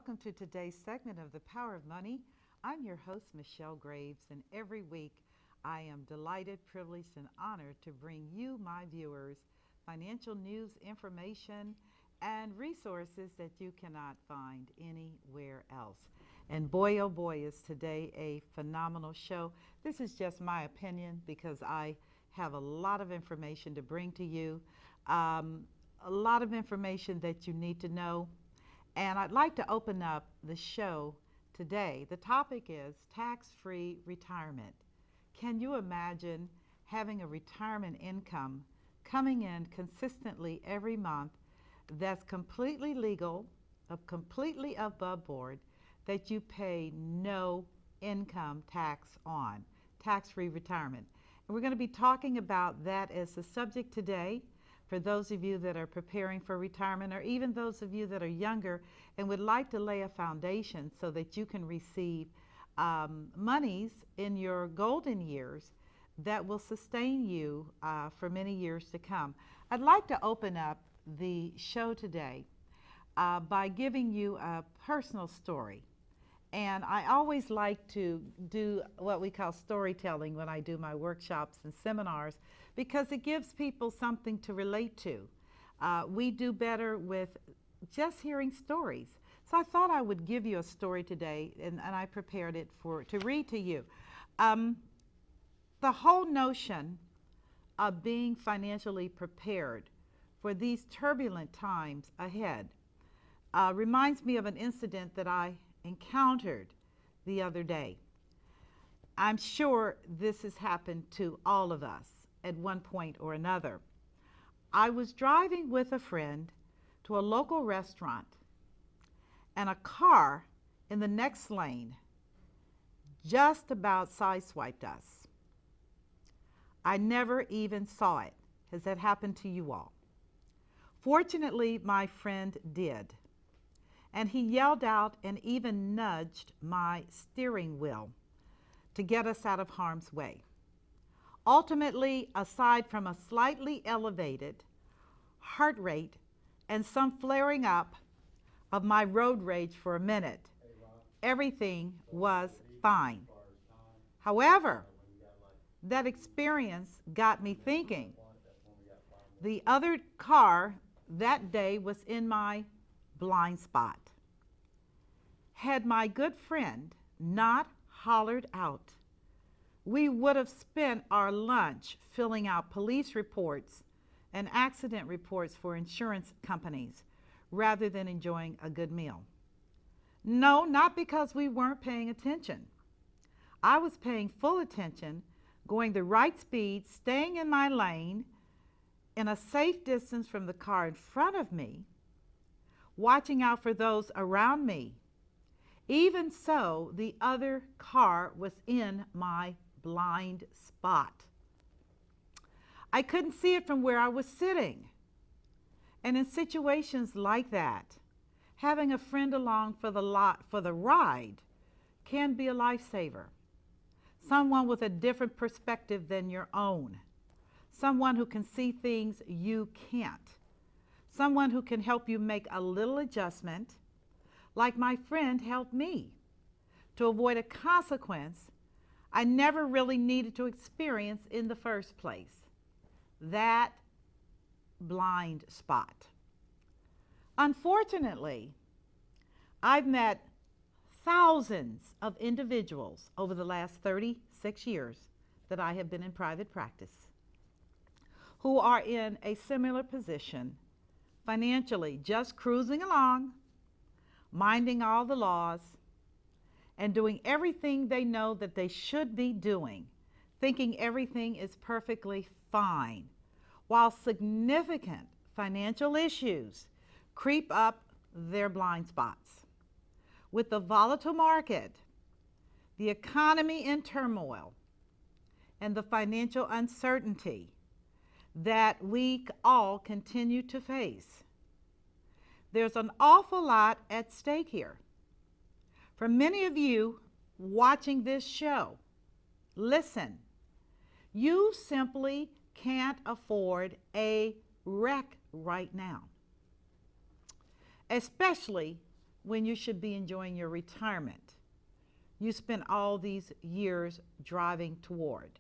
welcome to today's segment of The Power of Money. I'm your host, Michelle Graves, and every week I am delighted, privileged, and honored to bring you, my viewers, financial news, information, and resources that you cannot find anywhere else. And boy, oh boy, is today a phenomenal show. This is just my opinion because I have a lot of information to bring to you, a lot of information that you need to know. And I'd like to open up the show today. The topic is tax-free retirement. Can you imagine having a retirement income coming in consistently every month that's completely legal, completely above board, that you pay no income tax on? Tax-free retirement. And we're going to be talking about that as the subject today. For those of you that are preparing for retirement, or even those of you that are younger and would like to lay a foundation so that you can receive monies in your golden years that will sustain you for many years to come. I'd like to open up the show today by giving you a personal story. And I always like to do what we call storytelling when I do my workshops and seminars because it gives people something to relate to. We do better with just hearing stories. So I thought I would give you a story today, and I prepared it to read to you. The whole notion of being financially prepared for these turbulent times ahead reminds me of an incident that I encountered the other day. I'm sure this has happened to all of us at one point or another. I was driving with a friend to a local restaurant, and a car in the next lane just about sideswiped us. I never even saw it. Has that happened to you all? Fortunately, my friend did. And he yelled out and even nudged my steering wheel to get us out of harm's way. Ultimately, aside from a slightly elevated heart rate and some flaring up of my road rage for a minute, everything was fine. However, that experience got me thinking. The other car that day was in my blind spot. Had my good friend not hollered out, we would have spent our lunch filling out police reports and accident reports for insurance companies rather than enjoying a good meal. No, not because we weren't paying attention. I was paying full attention, going the right speed, staying in my lane, in a safe distance from the car in front of me, watching out for those around me. Even so, the other car was in my blind spot. I couldn't see it from where I was sitting. And in situations like that, having a friend along for the ride can be a lifesaver. Someone with a different perspective than your own. Someone who can see things you can't. Someone who can help you make a little adjustment, like my friend helped me, to avoid a consequence I never really needed to experience in the first place. That blind spot. Unfortunately, I've met thousands of individuals over the last 36 years that I have been in private practice who are in a similar position financially, just cruising along, minding all the laws, and doing everything they know that they should be doing, thinking everything is perfectly fine, while significant financial issues creep up their blind spots. With the volatile market, the economy in turmoil, and the financial uncertainty that we all continue to face, there's an awful lot at stake here. For many of you watching this show, listen, you simply can't afford a wreck right now, especially when you should be enjoying your retirement. You spent all these years driving toward.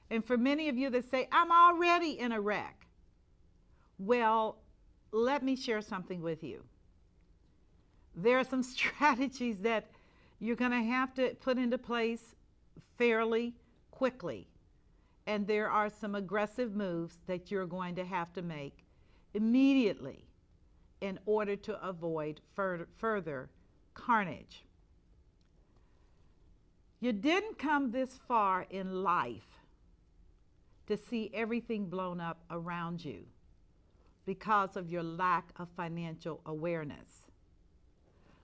And for many of you that say, I'm already in a wreck, well, let me share something with you. There are some strategies that you're going to have to put into place fairly quickly. And there are some aggressive moves that you're going to have to make immediately in order to avoid further carnage. You didn't come this far in life to see everything blown up around you because of your lack of financial awareness.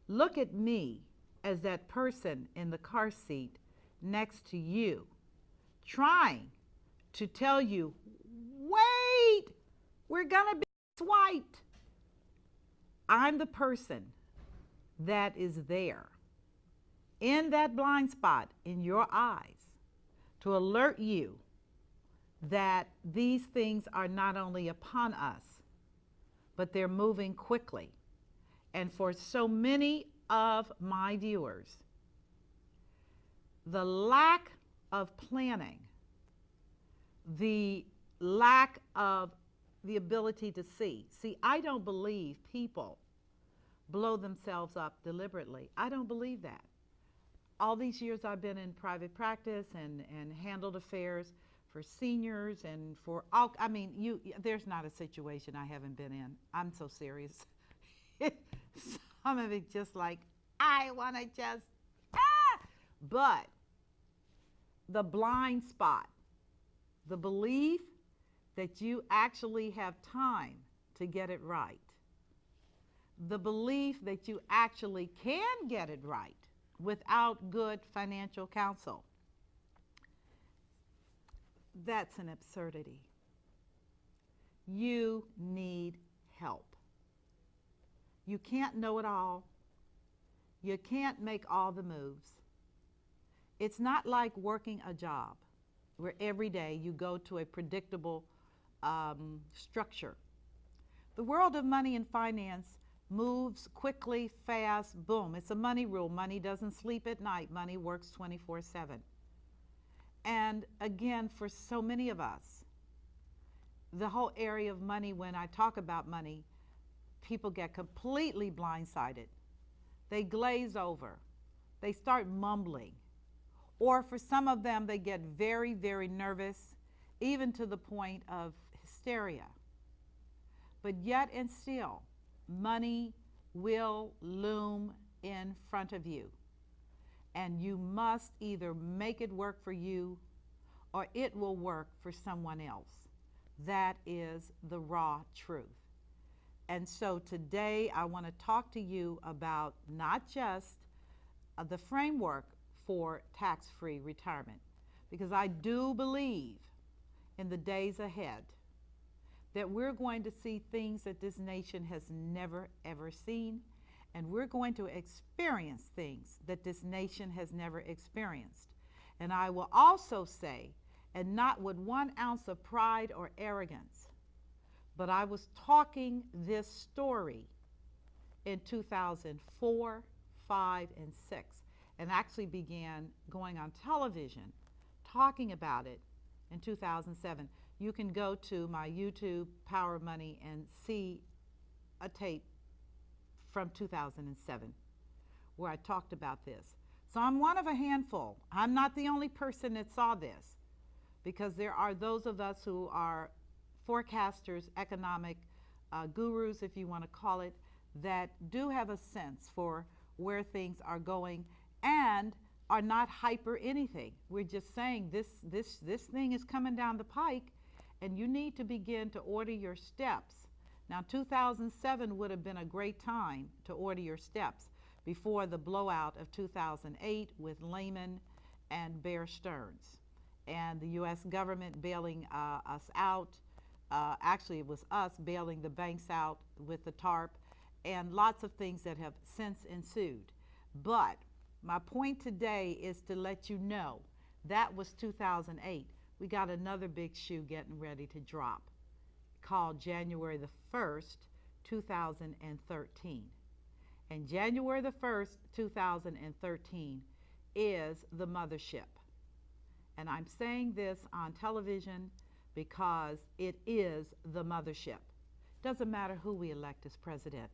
Look at me as that person in the car seat next to you, trying to tell you, wait, we're gonna be swiped. I'm the person that is there in that blind spot in your eyes to alert you that these things are not only upon us, but they're moving quickly. And for so many of my viewers, the lack of planning, the lack of the ability to see. See, I don't believe people blow themselves up deliberately. I don't believe that. All these years I've been in private practice and handled affairs for seniors and for all, I mean, there's not a situation I haven't been in. I'm so serious. Some of it just like, I want to just, But the blind spot, the belief that you actually have time to get it right, the belief that you actually can get it right without good financial counsel, that's an absurdity. You need help. You can't know it all. You can't make all the moves. It's not like working a job where every day you go to a predictable structure. The world of money and finance moves quickly, fast, boom. It's a money rule. Money doesn't sleep at night. Money works 24/7. And again, for so many of us, the whole area of money, when I talk about money, people get completely blindsided. They glaze over. They start mumbling. Or for some of them, they get very, very nervous, even to the point of hysteria. But yet and still, money will loom in front of you. And you must either make it work for you or it will work for someone else. That is the raw truth. And so today I want to talk to you about not just the framework for tax-free retirement, because I do believe in the days ahead that we're going to see things that this nation has never ever seen. And we're going to experience things that this nation has never experienced. And I will also say, and not with 1 ounce of pride or arrogance, but I was talking this story in 2004, 5, and 6, and actually began going on television talking about it in 2007. You can go to my YouTube, Power of Money, and see a tape from 2007 where I talked about this. So I'm one of a handful. I'm not the only person that saw this, because there are those of us who are forecasters, economic gurus, if you want to call it, that do have a sense for where things are going and are not hyper anything. We're just saying this thing is coming down the pike and you need to begin to order your steps. Now, 2007 would have been a great time to order your steps before the blowout of 2008 with Lehman and Bear Stearns and the U.S. government bailing us out. Actually, it was us bailing the banks out with the TARP and lots of things that have since ensued. But my point today is to let you know that was 2008. We got another big shoe getting ready to drop, called January the 1st, 2013. And January the 1st, 2013 is the mothership. And I'm saying this on television because it is the mothership. Doesn't matter who we elect as president.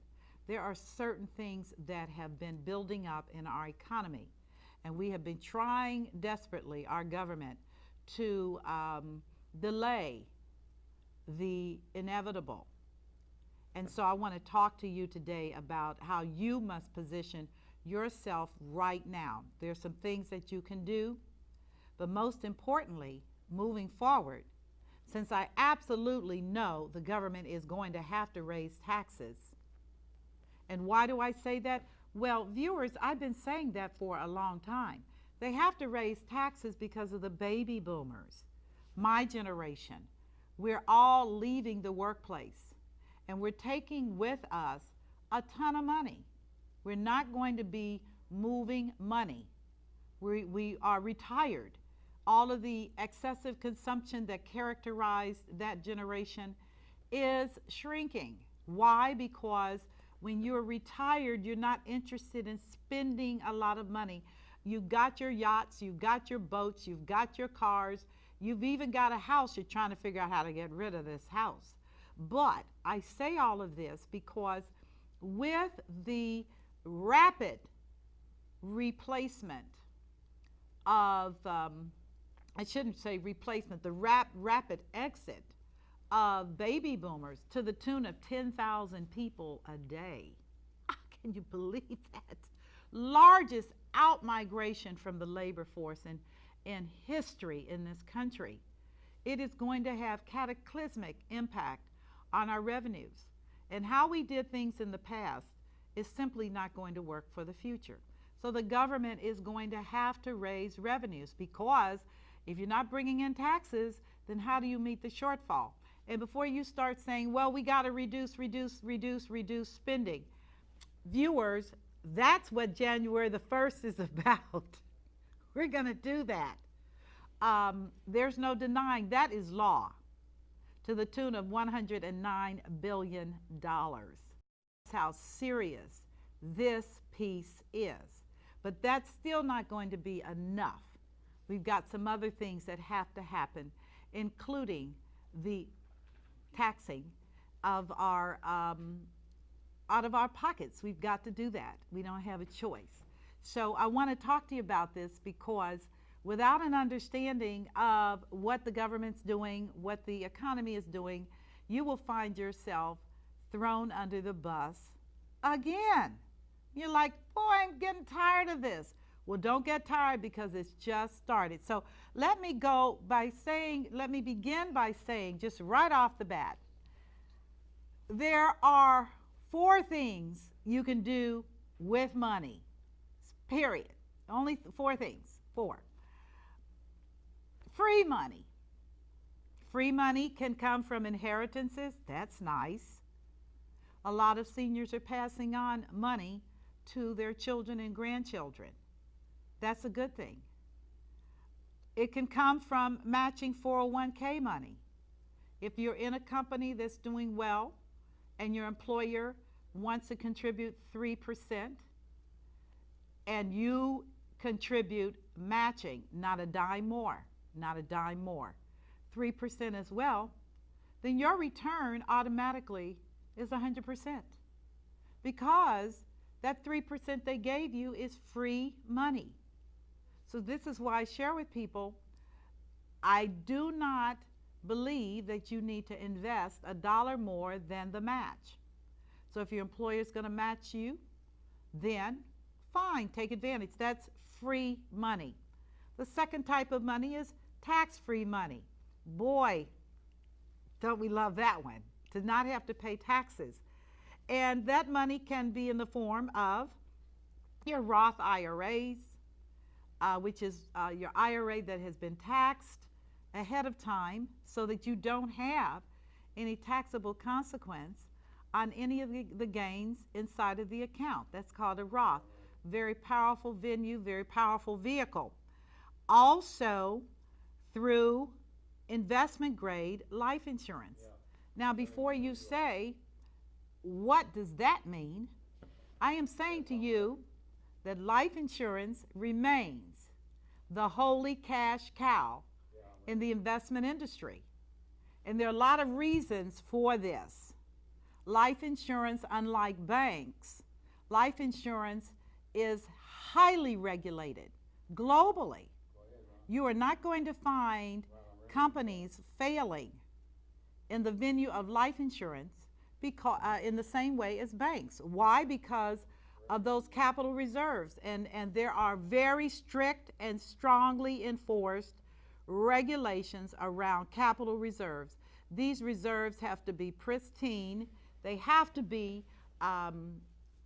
There are certain things that have been building up in our economy, and we have been trying desperately, our government, to delay the inevitable. And so I want to talk to you today about how you must position yourself right now. There's some things that you can do, but most importantly, moving forward, since I absolutely know the government is going to have to raise taxes. And why do I say that? Well, viewers, I've been saying that for a long time. They have to raise taxes because of the baby boomers. My generation, we're all leaving the workplace, and we're taking with us a ton of money. We're not going to be moving money. We are retired. All of the excessive consumption that characterized that generation is shrinking. Why? Because when you're retired, you're not interested in spending a lot of money. You've got your yachts, you've got your boats, you've got your cars, you've even got a house. You're trying to figure out how to get rid of this house. But I say all of this because with the rapid replacement of, I shouldn't say replacement, the rapid exit of baby boomers to the tune of 10,000 people a day. Can you believe that? Largest out-migration from the labor force in history in this country. It is going to have cataclysmic impact on our revenues. And how we did things in the past is simply not going to work for the future. So the government is going to have to raise revenues, because if you're not bringing in taxes, then how do you meet the shortfall? And before you start saying, well, we got to reduce spending, viewers, that's what January the 1st is about. We're going to do that. There's no denying that is law, to the tune of $109 billion. That's how serious this piece is. But that's still not going to be enough. We've got some other things that have to happen, including the taxing of our out of our pockets. We've got to do that. We don't have a choice. So I want to talk to you about this, because without an understanding of what the government's doing, what the economy is doing, you will find yourself thrown under the bus again. You're like, boy, I'm getting tired of this. Well, don't get tired, because it's just started. So let me begin by saying, just right off the bat, there are 4 things you can do with money, period. Only 4 things, 4. Free money. Free money can come from inheritances. That's nice. A lot of seniors are passing on money to their children and grandchildren. That's a good thing. It can come from matching 401k money. If you're in a company that's doing well and your employer wants to contribute 3%, and you contribute matching, not a dime more, 3% as well, then your return automatically is 100%, because that 3% they gave you is free money. So this is why I share with people, I do not believe that you need to invest $1 more than the match. So if your employer is going to match you, then fine, take advantage. That's free money. The second type of money is tax-free money. Boy, don't we love that one, to not have to pay taxes. And that money can be in the form of your Roth IRAs, which is your IRA that has been taxed ahead of time, so that you don't have any taxable consequence on any of the gains inside of the account. That's called a Roth. Very powerful venue, very powerful vehicle. Also through investment grade life insurance. Now, before you say, what does that mean? I am saying to you that life insurance remains the holy cash cow in the investment industry. And there are a lot of reasons for this. Life insurance, unlike banks, life insurance is highly regulated globally. You are not going to find companies failing in the venue of life insurance because, in the same way as banks. Why? Because of those capital reserves. And there are very strict and strongly enforced regulations around capital reserves. These reserves have to be pristine. They have to be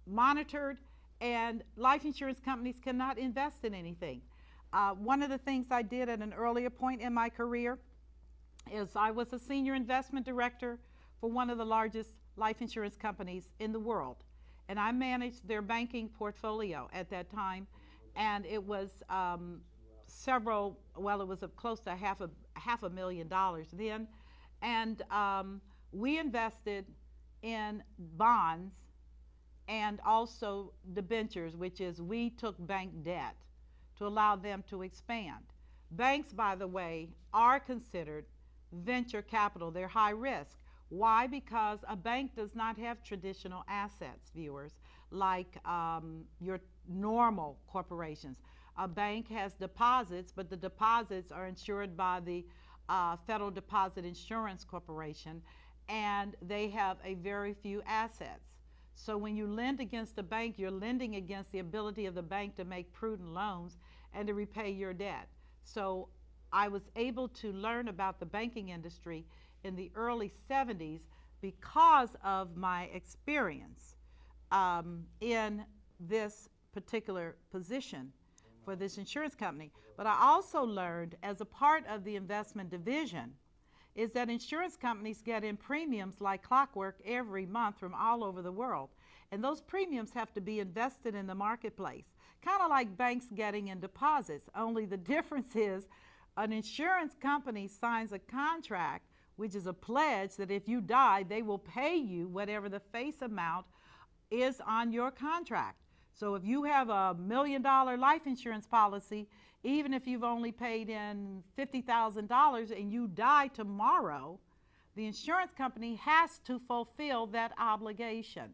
monitored, and life insurance companies cannot invest in anything. One of the things I did at an earlier point in my career is I was a senior investment director for one of the largest life insurance companies in the world. And I managed their banking portfolio at that time. And it was it was close to half a million dollars then. And we invested in bonds and also debentures, which is we took bank debt to allow them to expand. Banks, by the way, are considered venture capital. They're high risk. Why? Because a bank does not have traditional assets, viewers, like your normal corporations. A bank has deposits, but the deposits are insured by the Federal Deposit Insurance Corporation, and they have a very few assets. So when you lend against a bank, you're lending against the ability of the bank to make prudent loans and to repay your debt. So I was able to learn about the banking industry in the early 70s because of my experience in this particular position for this insurance company. But I also learned, as a part of the investment division, is that insurance companies get in premiums like clockwork every month from all over the world. And those premiums have to be invested in the marketplace, kind of like banks getting in deposits, only the difference is an insurance company signs a contract, which is a pledge that if you die, they will pay you whatever the face amount is on your contract. So if you have a $1 million life insurance policy, even if you've only paid in $50,000 and you die tomorrow, the insurance company has to fulfill that obligation.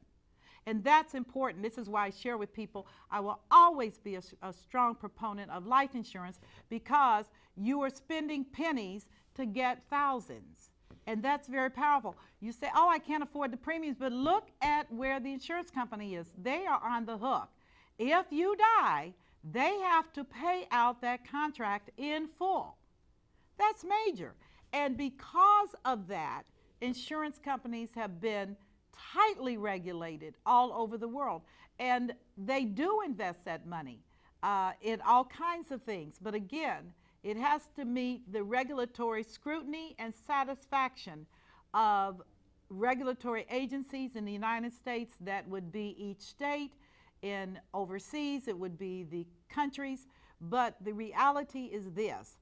And that's important. This is why I share with people, I will always be a strong proponent of life insurance, because you are spending pennies to get thousands. And that's very powerful. You say, oh, I can't afford the premiums, but look at where the insurance company is. They are on the hook. If you die, they have to pay out that contract in full. That's major. And because of that, insurance companies have been tightly regulated all over the world. And they do invest that money in all kinds of things. But again, it has to meet the regulatory scrutiny and satisfaction of regulatory agencies in the United States. That would be each state. In overseas, it would be the countries. But the reality is this: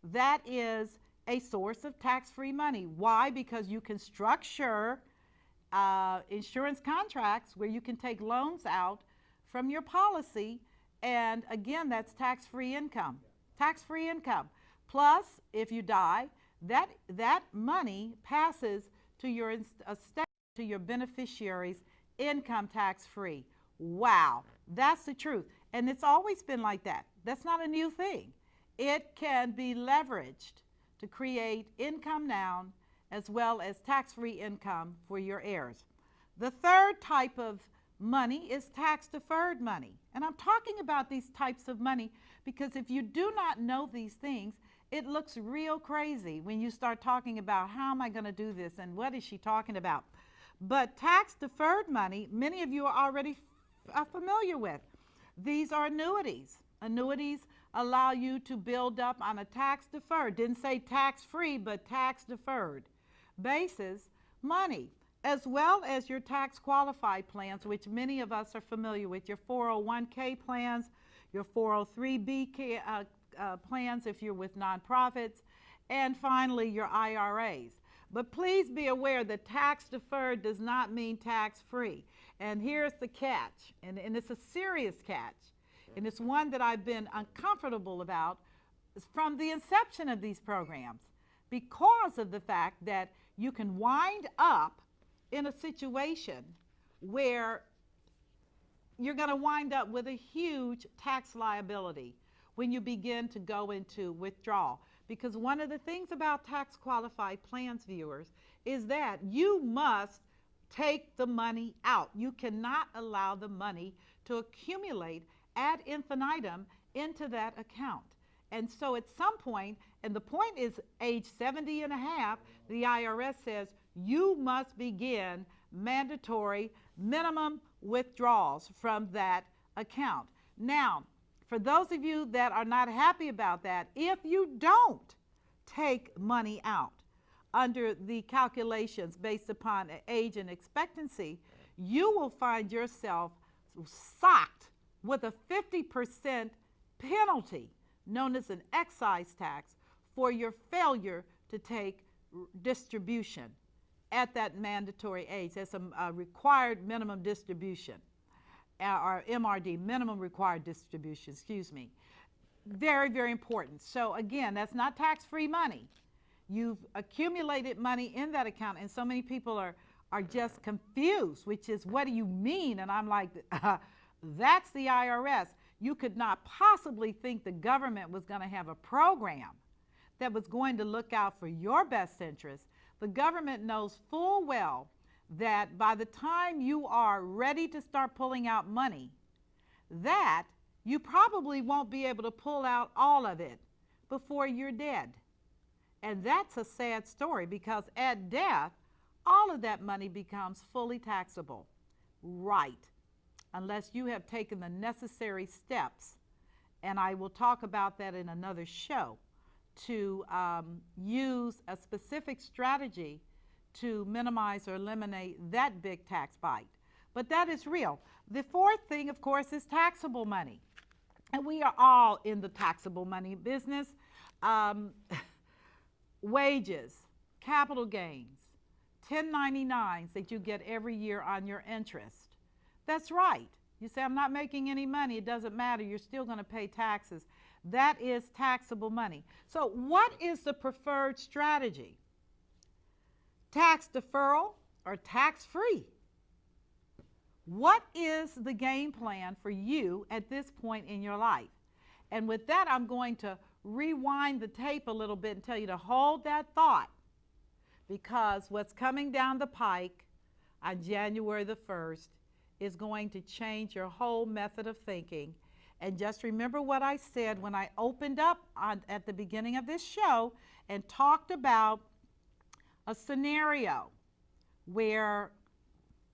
that is a source of tax-free money. Why? Because you can structure insurance contracts where you can take loans out from your policy, and again, that's tax-free income. Tax-free income. Plus, if you die, that money passes to your estate, to your beneficiaries, income tax-free. Wow, that's the truth. And it's always been like that. That's not a new thing. It can be leveraged to create income now as well as tax-free income for your heirs. The third type of money is tax-deferred money. And I'm talking about these types of money because if you do not know these things, it looks real crazy when you start talking about how am I going to do this and what is she talking about. But tax-deferred money, many of you are already familiar with. These are annuities. Annuities allow you to build up on a tax-deferred, didn't say tax-free, but tax-deferred basis money, as well as your tax-qualified plans, which many of us are familiar with, your 401k plans, your 403b plans if you're with nonprofits, and finally your IRAs. But please be aware that tax deferred does not mean tax free. And here's the catch, and it's a serious catch, and it's one that I've been uncomfortable about from the inception of these programs, because of the fact that you can wind up in a situation where you're going to wind up with a huge tax liability when you begin to go into withdrawal. Because one of the things about tax qualified plans, viewers, is that you must take the money out. You cannot allow the money to accumulate ad infinitum into that account. And so at some point, and the point is age 70 and a half, the IRS says you must begin mandatory minimum withdrawals from that account. Now, for those of you that are not happy about that, if you don't take money out under the calculations based upon age and expectancy, you will find yourself socked with a 50% penalty known as an excise tax for your failure to take distribution at that mandatory age. That's a required minimum distribution, or MRD, minimum required distribution, excuse me. Very, very important. So again, that's not tax-free money. You've accumulated money in that account, and so many people are just confused, which is, what do you mean? And I'm like, that's the IRS. You could not possibly think the government was going to have a program that was going to look out for your best interest. The government knows full well that by the time you are ready to start pulling out money, that you probably won't be able to pull out all of it before you're dead. And that's a sad story, because at death, all of that money becomes fully taxable. Right. Unless you have taken the necessary steps, and I will talk about that in another show, to use a specific strategy to minimize or eliminate that big tax bite. But that is real. The fourth thing, of course, is taxable money. And we are all in the taxable money business. Wages, capital gains, 1099s that you get every year on your interest. That's right. You say, I'm not making any money. It doesn't matter. You're still going to pay taxes. That is taxable money. So what is the preferred strategy? Tax deferral or tax-free? What is the game plan for you at this point in your life? And with that, I'm going to rewind the tape a little bit and tell you to hold that thought, because what's coming down the pike on January the 1st is going to change your whole method of thinking. And just remember what I said when I opened up at the beginning of this show and talked about a scenario where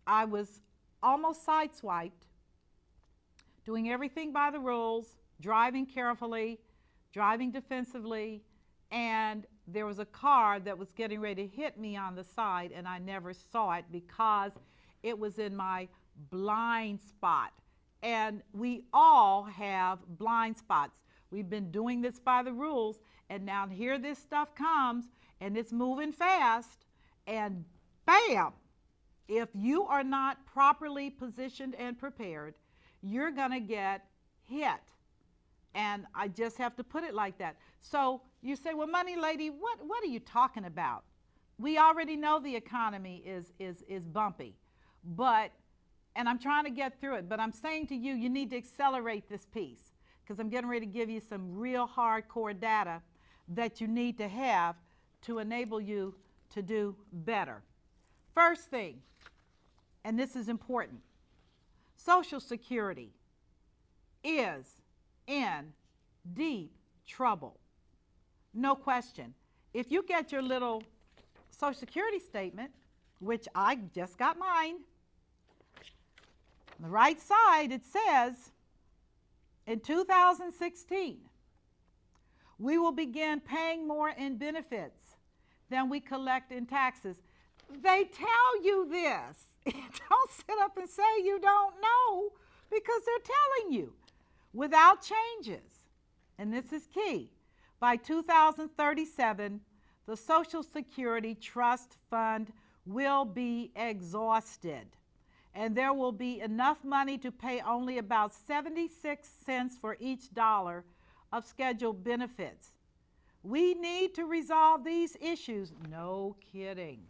I was almost sideswiped, doing everything by the rules, driving carefully, driving defensively, and there was a car that was getting ready to hit me on the side, and I never saw it because it was in my blind spot. And we all have blind spots. We've been doing this by the rules, and now here this stuff comes, and it's moving fast, and bam, if you are not properly positioned and prepared, you're going to get hit. And I just have to put it like that. So you say, well, Money Lady, what are you talking about? We already know the economy is bumpy, and I'm trying to get through it, but I'm saying to you, you need to accelerate this piece, because I'm getting ready to give you some real hardcore data that you need to have to enable you to do better. First thing, and this is important, Social Security is in deep trouble. No question. If you get your little Social Security statement, which I just got mine, on the right side it says, in 2016, we will begin paying more in benefits than we collect in taxes. They tell you this. Don't sit up and say you don't know, because they're telling you. Without changes, and this is key, by 2037, the Social Security Trust Fund will be exhausted, and there will be enough money to pay only about 76 cents for each dollar of scheduled benefits. We need to resolve these issues, no kidding,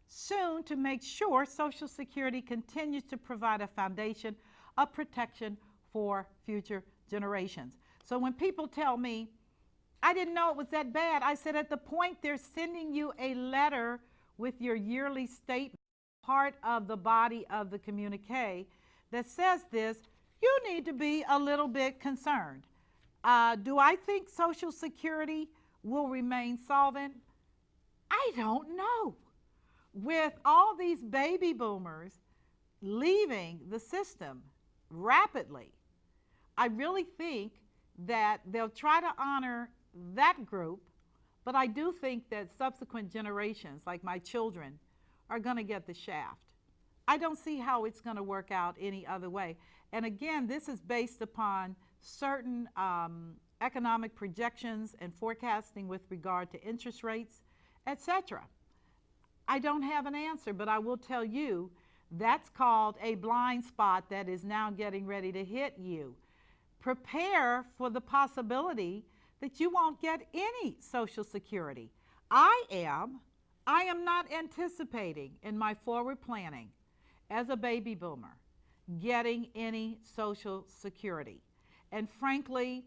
soon to make sure Social Security continues to provide a foundation of protection for future generations. So when people tell me, I didn't know it was that bad, I said at the point they're sending you a letter with your yearly statement, part of the body of the communique that says this, you need to be a little bit concerned. Do I think Social Security will remain solvent? I don't know. With all these baby boomers leaving the system rapidly, I really think that they'll try to honor that group, but I do think that subsequent generations, like my children, are going to get the shaft. I don't see how it's going to work out any other way. And again, this is based upon certain economic projections and forecasting with regard to interest rates, etc. I don't have an answer, but I will tell you that's called a blind spot that is now getting ready to hit you. Prepare for the possibility that you won't get any Social Security. I am not anticipating in my forward planning as a baby boomer getting any Social Security. And frankly,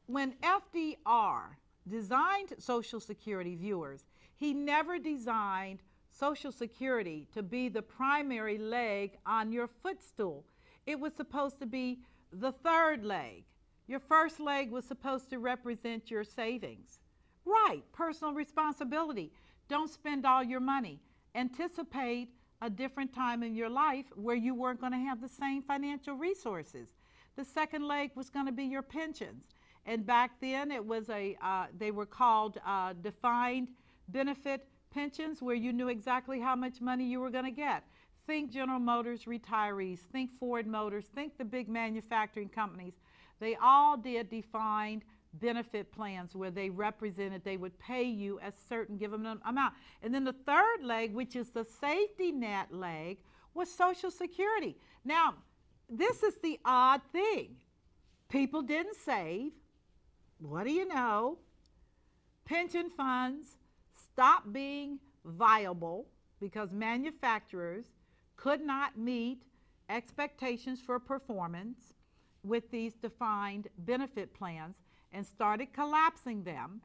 when FDR designed Social Security, viewers, he never designed Social Security to be the primary leg on your footstool. It was supposed to be the third leg. Your first leg was supposed to represent your savings. Right, personal responsibility. Don't spend all your money. Anticipate a different time in your life where you weren't going to have the same financial resources. The second leg was going to be your pensions. And back then it was they were called defined benefit pensions, where you knew exactly how much money you were going to get. Think General Motors retirees, think Ford Motors, think the big manufacturing companies. They all did defined benefit plans where they represented, they would pay you a certain given amount. And then the third leg, which is the safety net leg, was Social Security. Now, this is the odd thing. People didn't save. What do you know? Pension funds stopped being viable because manufacturers could not meet expectations for performance with these defined benefit plans and started collapsing them.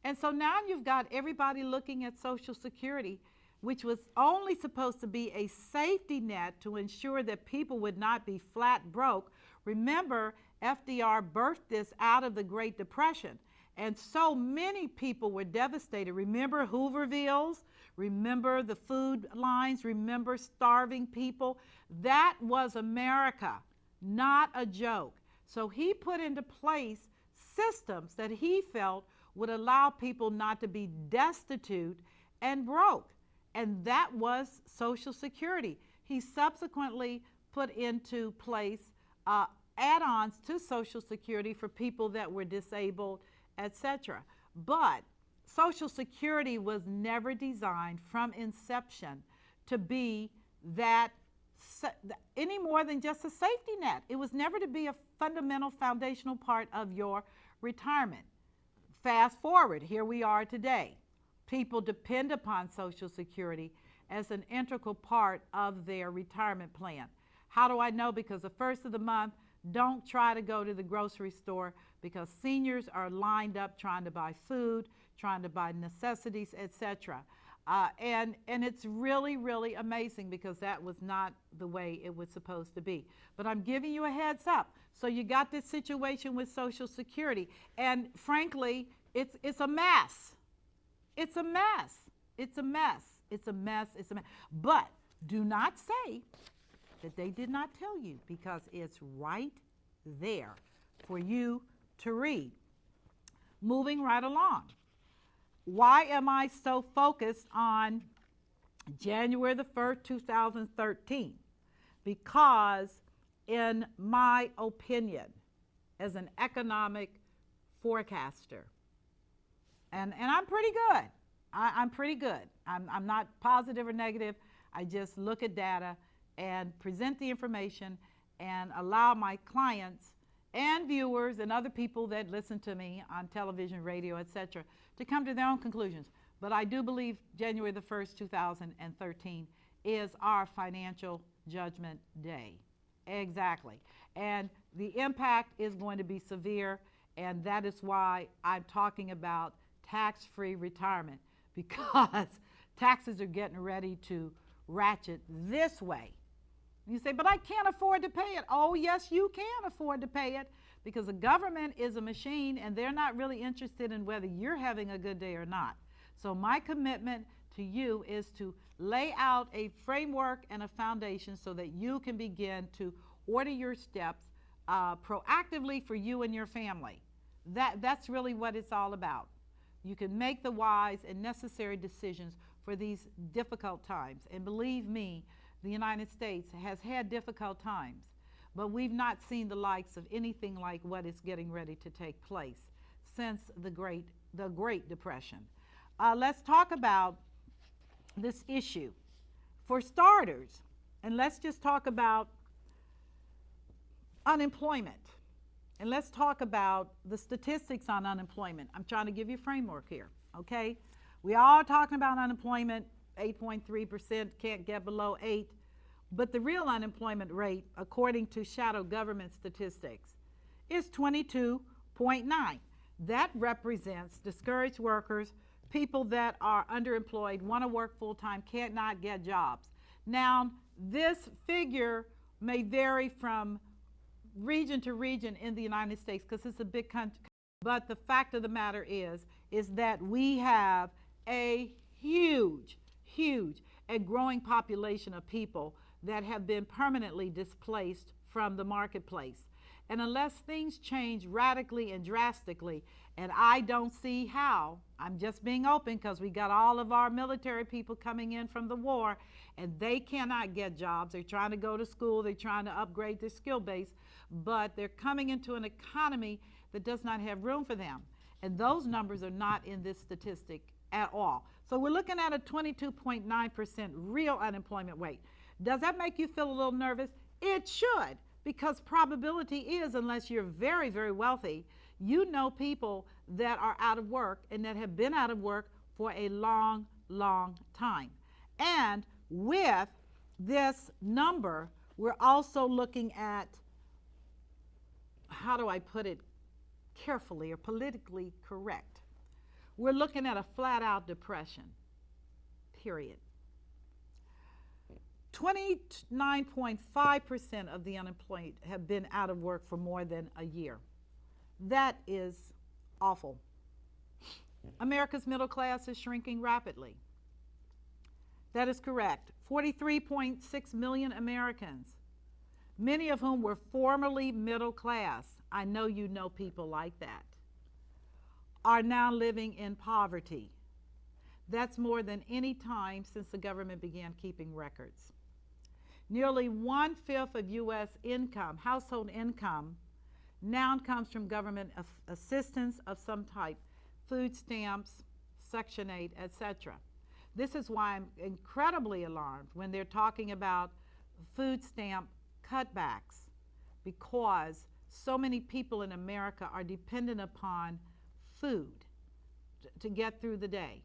And so now you've got everybody looking at Social Security, which was only supposed to be a safety net to ensure that people would not be flat broke. Remember, FDR birthed this out of the Great Depression, and so many people were devastated. Remember Hoovervilles? Remember the food lines? Remember starving people? That was America, not a joke. So he put into place systems that he felt would allow people not to be destitute and broke. And that was Social Security. He subsequently put into place add-ons to Social Security for people that were disabled, etc. But Social Security was never designed from inception to be that any more than just a safety net. It was never to be a fundamental foundational part of your retirement. Fast forward, here we are today. People depend upon Social Security as an integral part of their retirement plan. How do I know? Because the first of the month, don't try to go to the grocery store, because seniors are lined up trying to buy food, trying to buy necessities, etc. And it's really, really amazing, because that was not the way it was supposed to be. But I'm giving you a heads up. So you got this situation with Social Security, and frankly, it's a mess. It's a mess. It's a mess. It's a mess. It's a mess. But do not say that they did not tell you, because it's right there for you to read. Moving right along. Why am I so focused on January the 1st, 2013? Because in my opinion, as an economic forecaster, And I'm pretty good. I'm pretty good. I'm not positive or negative. I just look at data and present the information and allow my clients and viewers and other people that listen to me on television, radio, etc., to come to their own conclusions. But I do believe January the 1st, 2013 is our financial judgment day. Exactly. And the impact is going to be severe, and that is why I'm talking about tax-free retirement, because taxes are getting ready to ratchet this way. You say, but I can't afford to pay it. Oh, yes, you can afford to pay it, because the government is a machine, and they're not really interested in whether you're having a good day or not. So my commitment to you is to lay out a framework and a foundation so that you can begin to order your steps proactively for you and your family. That's really what it's all about. You can make the wise and necessary decisions for these difficult times. And believe me, the United States has had difficult times, but we've not seen the likes of anything like what is getting ready to take place since the Great Depression. Let's talk about this issue. For starters, and let's just talk about unemployment. And let's talk about the statistics on unemployment. I'm trying to give you a framework here, okay? We are talking about unemployment, 8.3%, can't get below 8. But the real unemployment rate, according to shadow government statistics, is 22.9. That represents discouraged workers, people that are underemployed, want to work full-time, cannot get jobs. Now, this figure may vary from region to region in the United States because it's a big country, but the fact of the matter is that we have a huge and growing population of people that have been permanently displaced from the marketplace. And unless things change radically and drastically, and I don't see how, I'm just being open because we got all of our military people coming in from the war, and they cannot get jobs. They're trying to go to school, they're trying to upgrade their skill base, but they're coming into an economy that does not have room for them. And those numbers are not in this statistic at all. So we're looking at a 22.9% real unemployment rate. Does that make you feel a little nervous? It should, because probability is, unless you're very, very wealthy, you know people that are out of work and that have been out of work for a long, long time. And with this number, we're also looking at, how do I put it carefully or politically correct? We're looking at a flat-out depression, period. 29.5% of the unemployed have been out of work for more than a year. That is awful. America's middle class is shrinking rapidly. That is correct. 43.6 million Americans, many of whom were formerly middle class, I know you know people like that, are now living in poverty. That's more than any time since the government began keeping records. Nearly 1/5 of U.S. income, household income, now comes from government assistance of some type, food stamps, Section 8, etc. This is why I'm incredibly alarmed when they're talking about food stamp cutbacks, because so many people in America are dependent upon food to get through the day.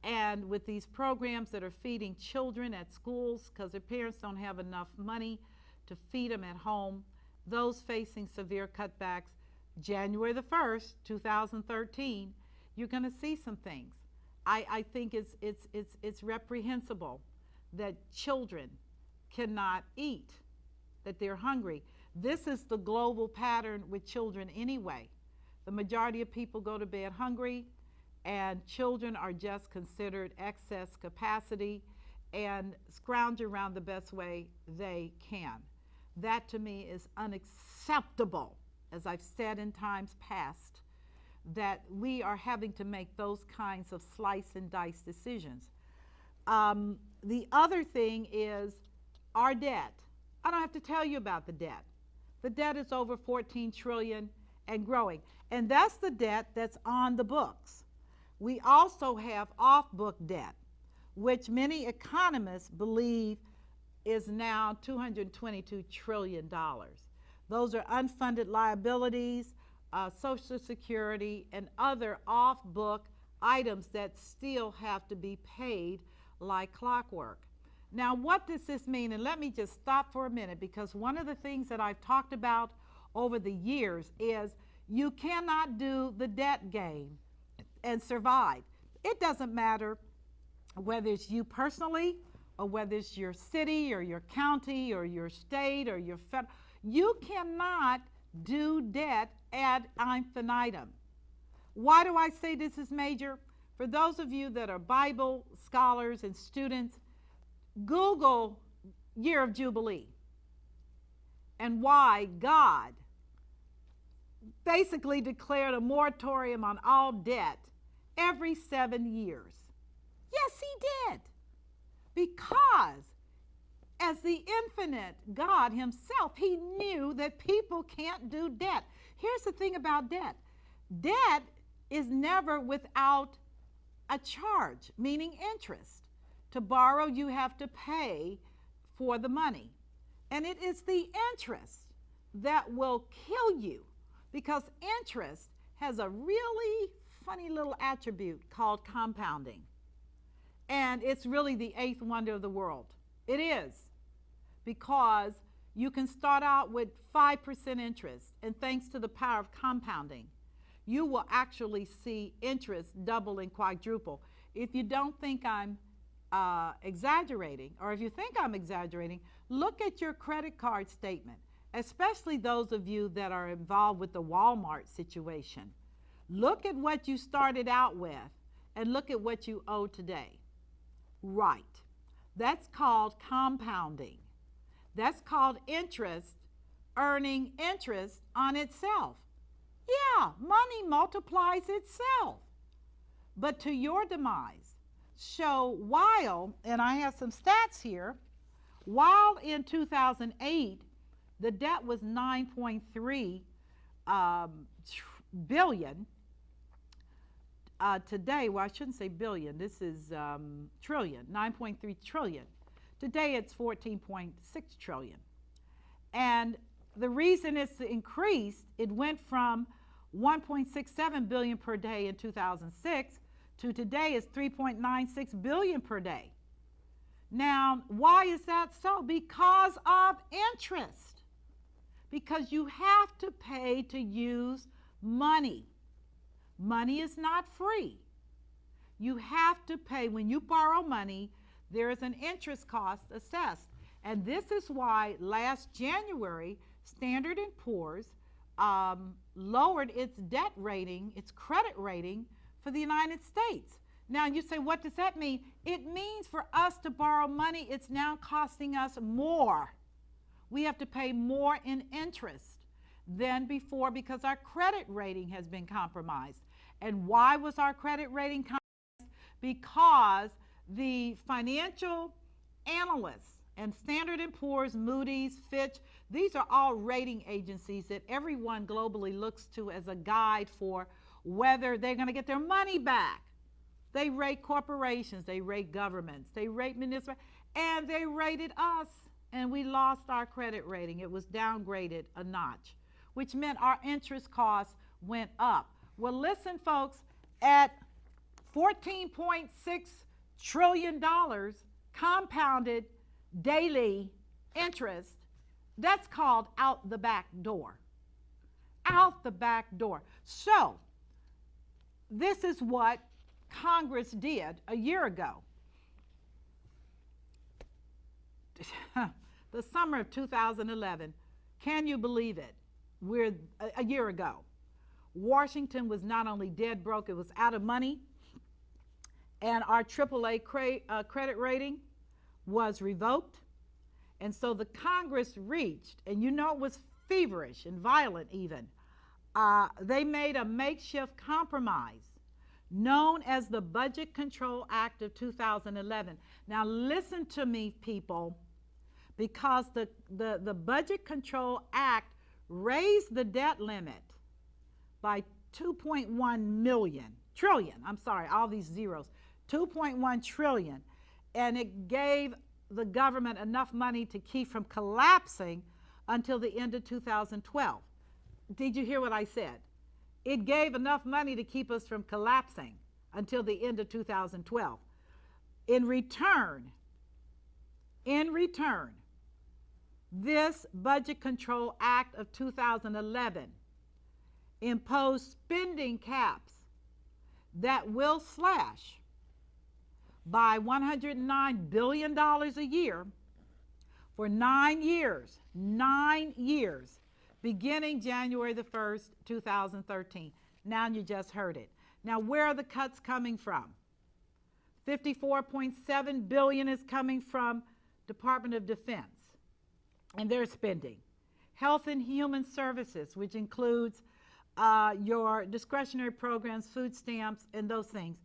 And with these programs that are feeding children at schools because their parents don't have enough money to feed them at home, those facing severe cutbacks, January the 1st, 2013, you're going to see some things. I think it's reprehensible that children cannot eat, that they're hungry. This is the global pattern with children anyway. The majority of people go to bed hungry, and children are just considered excess capacity and scrounge around the best way they can. That to me is unacceptable, as I've said in times past, that we are having to make those kinds of slice and dice decisions. The other thing is our debt. I don't have to tell you about the debt. The debt is over 14 trillion and growing. And that's the debt that's on the books. We also have off-book debt, which many economists believe is now $222 trillion. Those are unfunded liabilities, Social Security, and other off-book items that still have to be paid like clockwork. Now, what does this mean? And let me just stop for a minute, because one of the things that I've talked about over the years is you cannot do the debt game and survive. It doesn't matter whether it's you personally or whether it's your city or your county or your state or your federal. You cannot do debt ad infinitum. Why do I say this is major? For those of you that are Bible scholars and students, Google Year of Jubilee and why God basically declared a moratorium on all debt every 7 years. Yes, he did. Because as the infinite God himself, he knew that people can't do debt. Here's the thing about debt. Debt is never without a charge, meaning interest. To borrow, you have to pay for the money. And it is the interest that will kill you, because interest has a really funny little attribute called compounding. And it's really the eighth wonder of the world. It is, because you can start out with 5% interest, and thanks to the power of compounding, you will actually see interest double and quadruple. If you don't think I'm exaggerating, or if you think I'm exaggerating, look at your credit card statement, especially those of you that are involved with the Walmart situation. Look at what you started out with and look at what you owe today. Right. That's called compounding. That's called interest earning interest on itself. Yeah, money multiplies itself. But to your demise. So while, and I have some stats here, while in 2008, the debt was 9.3 billion. Today, well, I shouldn't say billion, this is trillion, 9.3 trillion. Today it's 14.6 trillion. And the reason it's increased, it went from 1.67 billion per day in 2006 to today is 3.96 billion per day. Now, why is that so? Because of interest. Because you have to pay to use money. Money is not free. You have to pay. When you borrow money, there is an interest cost assessed. And this is why last January, Standard & Poor's lowered its debt rating, its credit rating for the United States. Now you say, what does that mean? It means for us to borrow money, it's now costing us more. We have to pay more in interest than before because our credit rating has been compromised. And why was our credit rating compromised? Because the financial analysts and Standard & Poor's, Moody's, Fitch, these are all rating agencies that everyone globally looks to as a guide for whether they're going to get their money back. They rate corporations, they rate governments, they rate municipal, and they rated us, and we lost our credit rating. It was downgraded a notch, which meant our interest costs went up. Well, listen, folks, at $14.6 trillion compounded daily interest, that's called out the back door. Out the back door. So, this is what Congress did a year ago. The summer of 2011, can you believe it? We're a year ago. Washington was not only dead broke, it was out of money, and our AAA credit rating was revoked. And so the Congress reached, and you know it was feverish and violent even, they made a makeshift compromise known as the Budget Control Act of 2011. Now listen to me, people, because the Budget Control Act raised the debt limit by 2.1 million trillion, I'm sorry, all these zeros, 2.1 trillion. And it gave the government enough money to keep from collapsing until the end of 2012. Did you hear what I said? It gave enough money to keep us from collapsing until the end of 2012. In return, this Budget Control Act of 2011 imposed spending caps that will slash by $109 billion a year for 9 years, beginning January the 1st, 2013. Now you just heard it. Now where are the cuts coming from? $54.7 billion is coming from Department of Defense and their spending. Health and Human Services, which includes your discretionary programs, food stamps, and those things,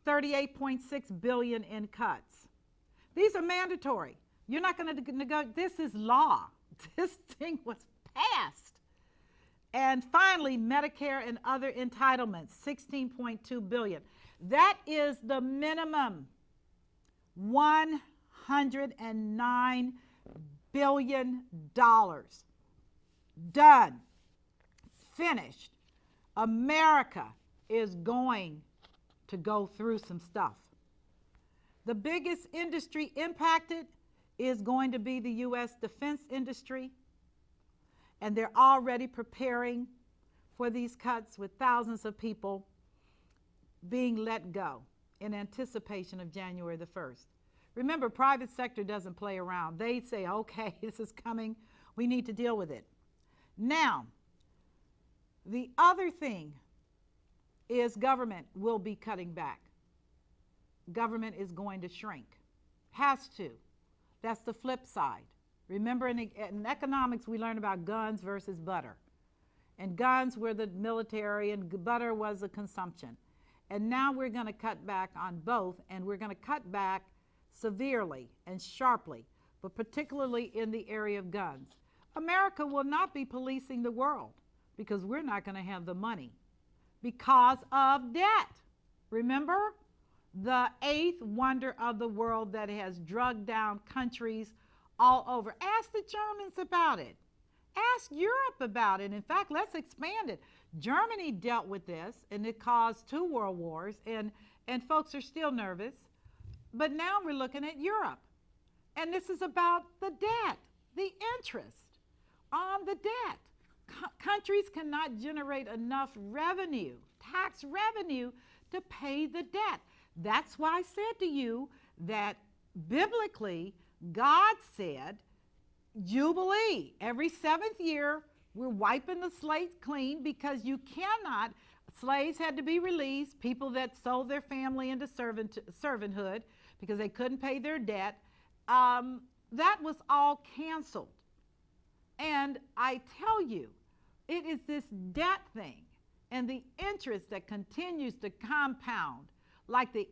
$38.6 billion in cuts. These are mandatory. You're not going to negotiate. This is law. This thing was passed. And finally, Medicare and other entitlements, $16.2 billion. That is the minimum. $109 billion. Done. Finished. America is going to go through some stuff. The biggest industry impacted is going to be the U.S. defense industry, and they're already preparing for these cuts with thousands of people being let go in anticipation of January the 1st. Remember, private sector doesn't play around. They say, okay, this is coming. We need to deal with it. Now, the other thing is government will be cutting back. Government is going to shrink. Has to. That's the flip side. Remember, in economics, we learn about guns versus butter. And guns were the military, and butter was the consumption. And now we're going to cut back on both, and we're going to cut back severely and sharply, but particularly in the area of guns. America will not be policing the world because we're not going to have the money because of debt. Remember? The eighth wonder of the world that has drugged down countries all over. Ask the Germans about it. Ask Europe about it. In fact, let's expand it. Germany dealt with this, and it caused 2 world wars, and folks are still nervous. But now we're looking at Europe. And this is about the debt, the interest on the debt. Countries cannot generate enough revenue, tax revenue, to pay the debt. That's why I said to you that biblically, God said, Jubilee. Every 7th year, we're wiping the slate clean because you cannot. Slaves had to be released, people that sold their family into servanthood because they couldn't pay their debt. That was all canceled. And I tell you, it is this debt thing and the interest that continues to compound like the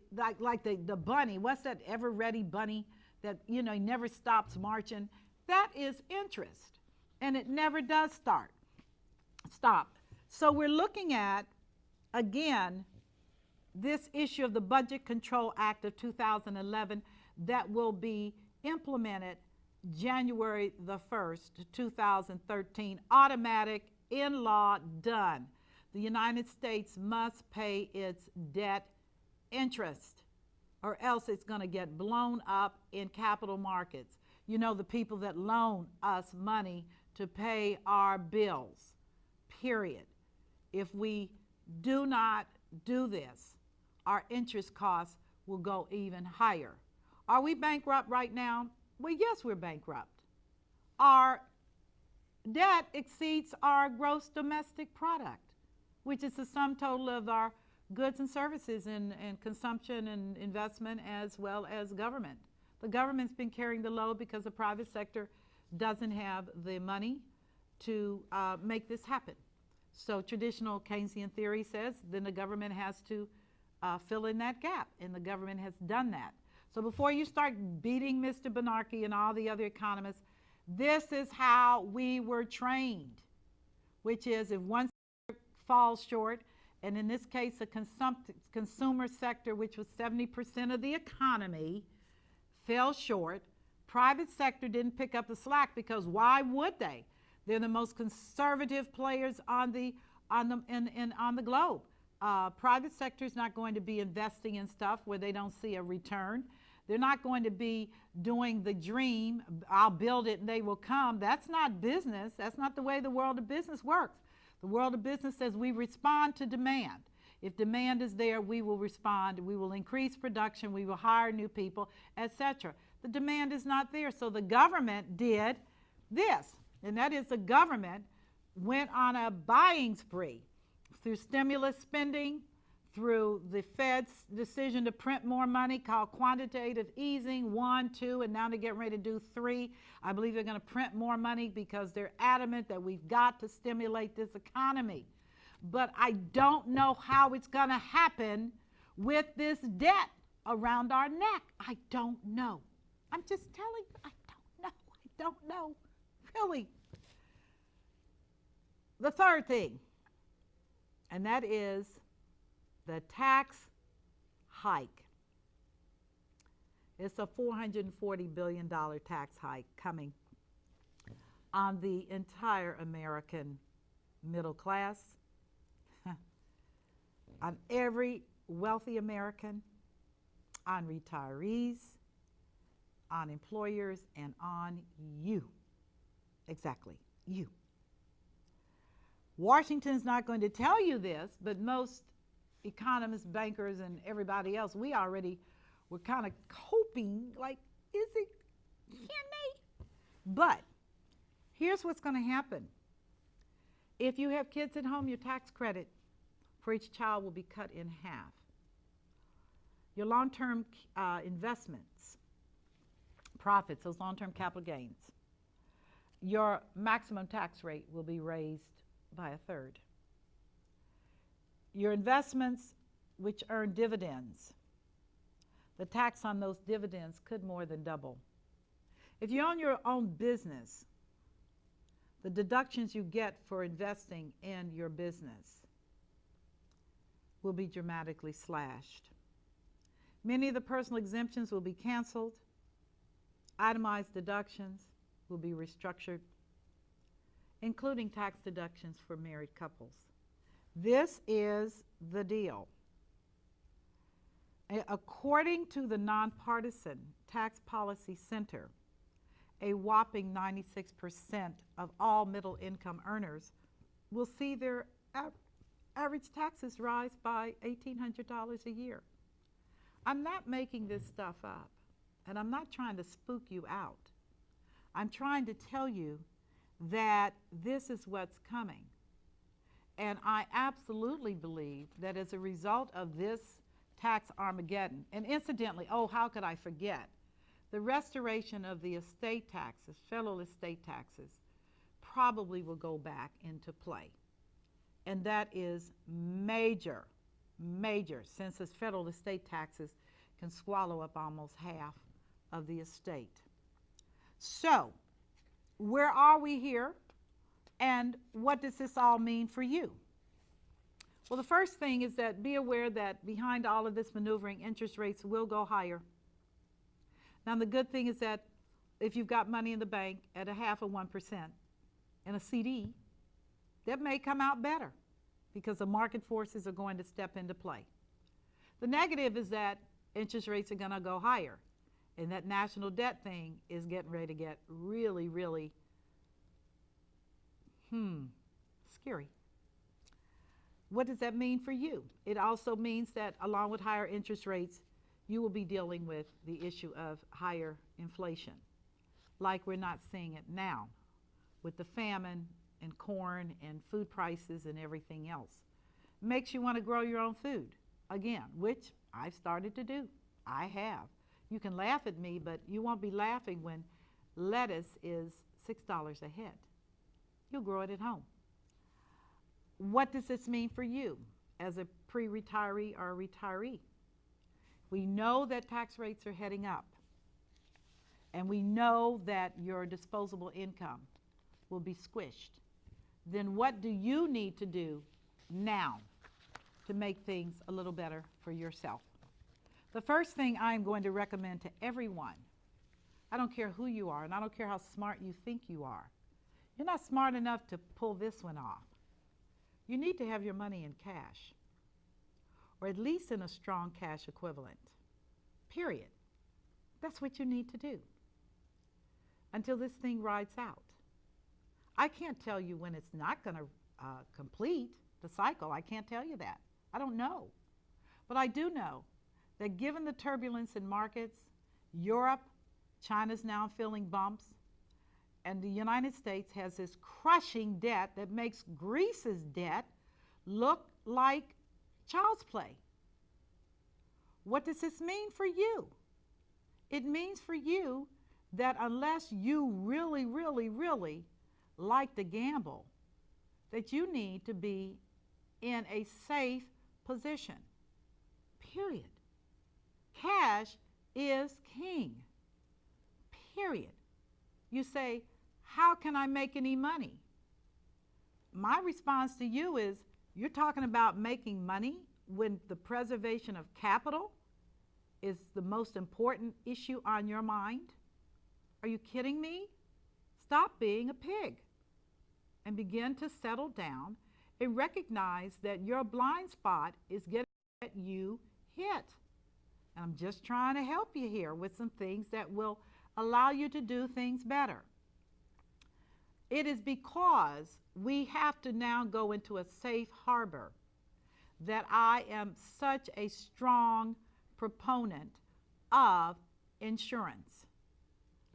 bunny. What's that ever-ready bunny that, he never stops marching? That is interest, and it never does stop. So we're looking at, again, this issue of the Budget Control Act of 2011 that will be implemented January the 1st, 2013, automatic, in law, done. The United States must pay its debt interest, or else it's going to get blown up in capital markets. The people that loan us money to pay our bills, period. If we do not do this, our interest costs will go even higher. Are we bankrupt right now? Well, yes, we're bankrupt. Our debt exceeds our gross domestic product, which is the sum total of our goods and services and consumption and investment, as well as government. The government's been carrying the load because the private sector doesn't have the money to make this happen. So traditional Keynesian theory says then the government has to fill in that gap, and the government has done that. So before you start beating Mr. Bernanke and all the other economists, this is how we were trained, which is if one falls short, and in this case, the consumer sector, which was 70% of the economy, fell short. Private sector didn't pick up the slack because why would they? They're the most conservative players on the globe. Private sector is not going to be investing in stuff where they don't see a return. They're not going to be doing the dream, I'll build it and they will come. That's not business. That's not the way the world of business works. The world of business says we respond to demand. If demand is there, we will respond. We will increase production. We will hire new people, etc. The demand is not there. So the government did this, and that is the government went on a buying spree through stimulus spending, through the Fed's decision to print more money called quantitative easing, 1, 2, and now they're getting ready to do 3. I believe they're going to print more money because they're adamant that we've got to stimulate this economy. But I don't know how it's going to happen with this debt around our neck. I don't know. I'm just telling you, I don't know. I don't know. Really. The third thing, and that is the tax hike. It's a $440 billion tax hike coming on the entire American middle class, on every wealthy American, on retirees, on employers, and on you. Exactly, you. Washington's not going to tell you this, but most economists, bankers, and everybody else, we're kind of hoping, like, is it, can they? But here's what's going to happen. If you have kids at home, your tax credit for each child will be cut in half. Your long-term investments, profits, those long-term capital gains, your maximum tax rate will be raised by 1/3. Your investments, which earn dividends, the tax on those dividends could more than double. If you own your own business, the deductions you get for investing in your business will be dramatically slashed. Many of the personal exemptions will be canceled. Itemized deductions will be restructured, including tax deductions for married couples. This is the deal. According to the Nonpartisan Tax Policy Center, a whopping 96% of all middle income earners will see their average taxes rise by $1,800 a year. I'm not making this stuff up, and I'm not trying to spook you out. I'm trying to tell you that this is what's coming. And I absolutely believe that as a result of this tax Armageddon, and incidentally, oh, how could I forget, the restoration of the estate taxes, federal estate taxes, probably will go back into play. And that is major, major, since the federal estate taxes can swallow up almost half of the estate. So, where are we here? And what does this all mean for you? Well, the first thing is that be aware that behind all of this maneuvering, interest rates will go higher. Now, the good thing is that if you've got money in the bank at 0.5% in a CD, that may come out better because the market forces are going to step into play. The negative is that interest rates are going to go higher, and that national debt thing is getting ready to get really, really scary. What does that mean for you? It also means that along with higher interest rates, you will be dealing with the issue of higher inflation, like we're not seeing it now with the famine and corn and food prices and everything else. Makes you want to grow your own food, again, which I've started to do. I have. You can laugh at me, but you won't be laughing when lettuce is $6 a head. You'll grow it at home. What does this mean for you as a pre-retiree or a retiree? We know that tax rates are heading up, and we know that your disposable income will be squished. Then what do you need to do now? to make things a little better for yourself. The first thing I'm going to recommend to everyone, I don't care who you are, and I don't care how smart you think you are, you're not smart enough to pull this one off. You need to have your money in cash, or at least in a strong cash equivalent, period. That's what you need to do until this thing rides out. I can't tell you when it's not going to complete the cycle. I can't tell you that. I don't know. But I do know that given the turbulence in markets, Europe, China's now feeling bumps, and the United States has this crushing debt that makes Greece's debt look like child's play. What does this mean for you? It means for you that unless you really, really, really like to gamble, that you need to be in a safe position, period. Cash is king, period. You say, how can I make any money? My response to you is, you're talking about making money when the preservation of capital is the most important issue on your mind? Are you kidding me? Stop being a pig and begin to settle down and recognize that your blind spot is getting you hit. And I'm just trying to help you here with some things that will allow you to do things better. It is because we have to now go into a safe harbor that I am such a strong proponent of insurance,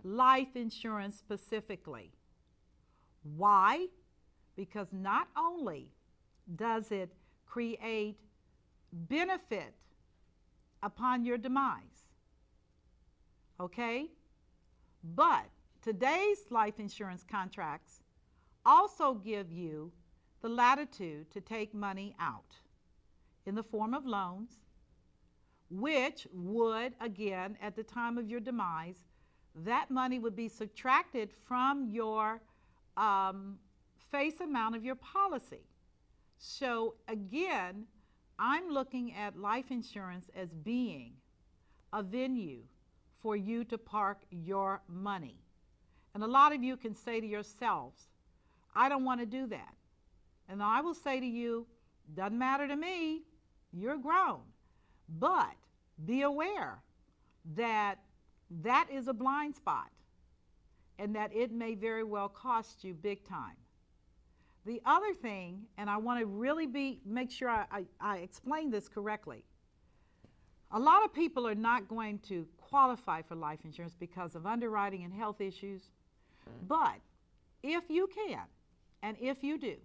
life insurance specifically. Why? Because not only does it create benefit upon your demise, okay? But today's life insurance contracts also give you the latitude to take money out in the form of loans, which would, again, at the time of your demise, that money would be subtracted from your face amount of your policy. So again, I'm looking at life insurance as being a venue for you to park your money. And a lot of you can say to yourselves, I don't want to do that. And I will say to you, doesn't matter to me, you're grown. But be aware that that is a blind spot and that it may very well cost you big time. The other thing, and I want to really make sure I explain this correctly, a lot of people are not going to qualify for life insurance because of underwriting and health issues. But if you can, and if you do,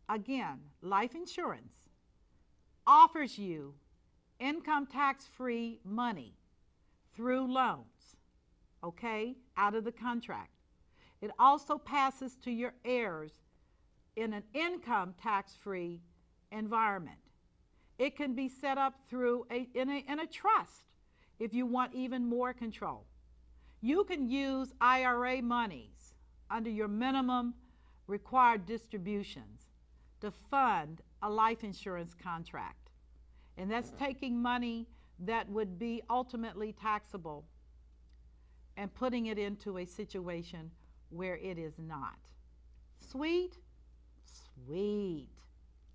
again, life insurance offers you income tax-free money through loans, okay, out of the contract. It also passes to your heirs in an income tax-free environment. It can be set up through in a trust if you want even more control. You can use IRA monies under your minimum required distributions to fund a life insurance contract. And that's taking money that would be ultimately taxable and putting it into a situation where it is not. Sweet? Sweet.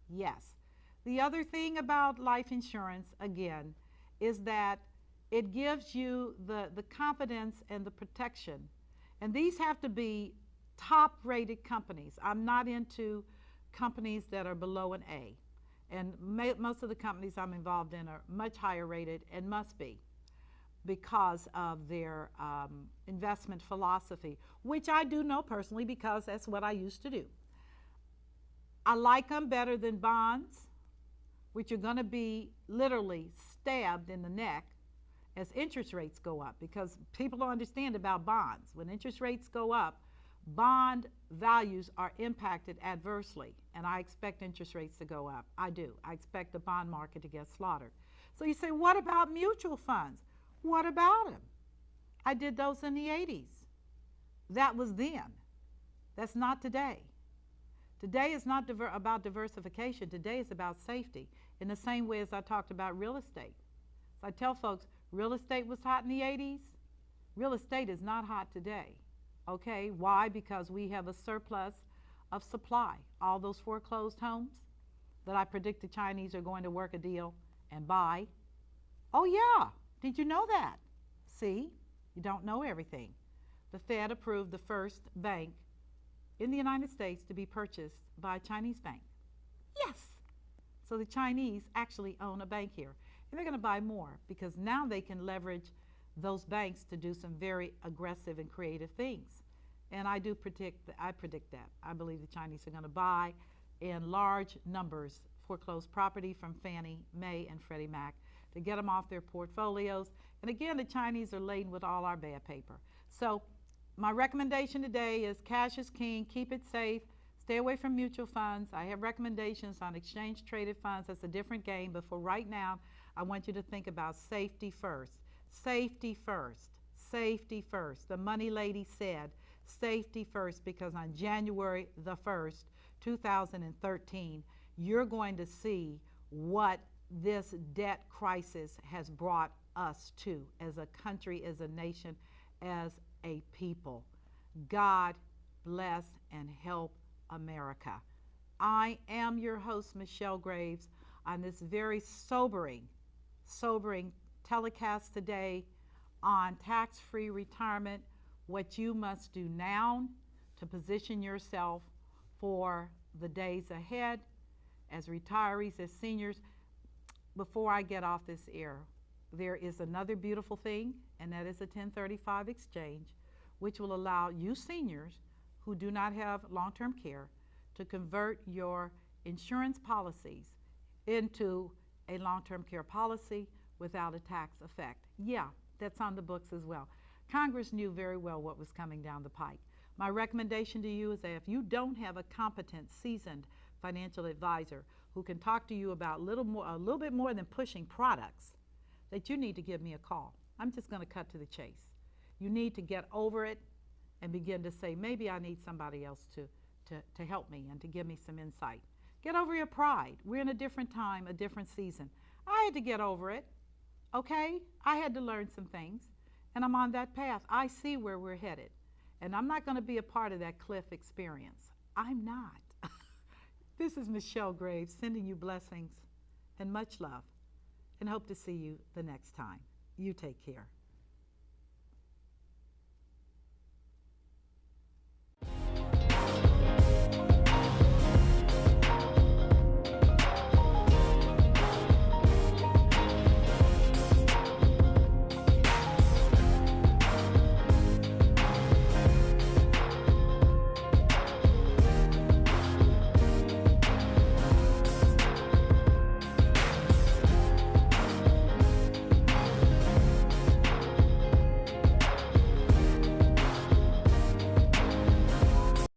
Yes. The other thing about life insurance, again, is that it gives you the confidence and the protection. And these have to be top-rated companies. I'm not into companies that are below an A. And most of the companies I'm involved in are much higher rated and must be because of their investment philosophy, which I do know personally because that's what I used to do. I like them better than bonds, which are going to be literally stabbed in the neck as interest rates go up, because people don't understand about bonds. When interest rates go up, bond values are impacted adversely, and I expect interest rates to go up. I do. I expect the bond market to get slaughtered. So you say, what about mutual funds? What about them? I did those in the 80s. That was then. That's not today. Today is not about diversification. Today is about safety. in the same way as I talked about real estate. So I tell folks, real estate was hot in the 80s. Real estate is not hot today. Okay, why? Because we have a surplus of supply. All those foreclosed homes that I predict the Chinese are going to work a deal and buy. Oh yeah, did you know that? See, you don't know everything. The Fed approved the first bank in the United States to be purchased by a Chinese bank. Yes. So the Chinese actually own a bank here. And they're going to buy more because now they can leverage those banks to do some very aggressive and creative things. And I predict that. I believe the Chinese are going to buy in large numbers foreclosed property from Fannie Mae and Freddie Mac to get them off their portfolios. And again, the Chinese are laden with all our bad paper. So my recommendation today is cash is king, keep it safe, stay away from mutual funds. I have recommendations on exchange traded funds. That's a different game, but for right now, I want you to think about safety first. Safety first. Safety first. The money lady said safety first because on January the 1st, 2013, you're going to see what this debt crisis has brought us to as a country, as a nation, as a people. God bless and help America. I am your host, Michelle Graves, on this very sobering telecast today on tax-free retirement, what you must do now to position yourself for the days ahead as retirees, as seniors. Before I get off this air, there is another beautiful thing, and that is a 1035 exchange, which will allow you seniors who do not have long-term care to convert your insurance policies into a long-term care policy without a tax effect. Yeah, that's on the books as well. Congress knew very well what was coming down the pike. My recommendation to you is that if you don't have a competent, seasoned financial advisor who can talk to you about a little bit more than pushing products, that you need to give me a call. I'm just going to cut to the chase. You need to get over it and begin to say, maybe I need somebody else to help me and to give me some insight. Get over your pride. We're in a different time, a different season. I had to get over it, okay? I had to learn some things, and I'm on that path. I see where we're headed, and I'm not going to be a part of that cliff experience. I'm not. This is Michelle Graves sending you blessings and much love, and hope to see you the next time. You take care.